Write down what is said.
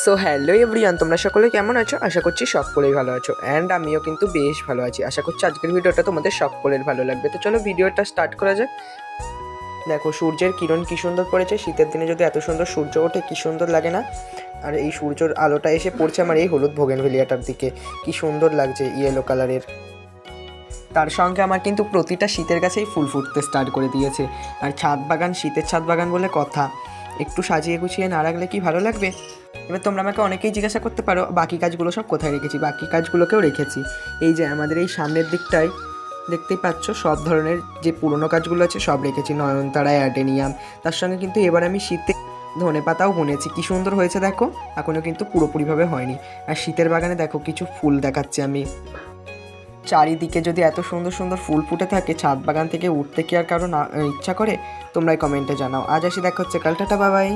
So hello everyone, তোমরা সকলে কেমন আছো? আশা করছি সকলেই ভালো আছো অ্যান্ড আমিও কিন্তু বেশ ভালো আছি। আশা করছি আজকের ভিডিওটা তোমাদের সকলের ভালো লাগবে। তো চলো ভিডিওটা স্টার্ট করা যাক। দেখো সূর্যের কিরণ কী সুন্দর পড়েছে। শীতের দিনে যদি এত সুন্দর সূর্য ওঠে কী সুন্দর লাগে না? আর এই সূর্যের আলোটা এসে পড়ছে আমার এই হলুদ বোগেনভেলিয়াটার দিকে, কী সুন্দর লাগছে ইয়েলো কালারের। তার সঙ্গে আমার কিন্তু প্রতিটা শীতের গাছেই ফুল ফুটতে স্টার্ট করে দিয়েছে। আর ছাদ বাগান, শীতের ছাদ বাগান বলে কথা, একটু সাজিয়ে গুছিয়ে না রাখলে কি ভালো লাগবে? এবার তোমরা আমাকে অনেকেই জিজ্ঞাসা করতে পারো বাকি কাজগুলো সব কোথায় রেখেছি। বাকি কাজগুলোকেও রেখেছি। এই যে আমাদের এই সামনের দিকটায় দেখতেই পাচ্ছ সব ধরনের যে পুরনো কাজগুলো আছে সব রেখেছি, নয়নতারা, অ্যাডেনিয়াম। তার সঙ্গে কিন্তু এবার আমি শীতে ধনেপাতাও বুনেছি, কী সুন্দর হয়েছে দেখো। এখনও কিন্তু পুরোপুরিভাবে হয়নি। আর শীতের বাগানে দেখো কিছু ফুল দেখাচ্ছি আমি। চারিদিকে যদি এত সুন্দর সুন্দর ফুল ফুটে থাকে, ছাদ বাগান থেকে উঠতে কি আর কারো না ইচ্ছা করে? তোমরাই কমেন্টে জানাও। আজ আসি, দেখা হচ্ছে কাল, টাটা বাবাই।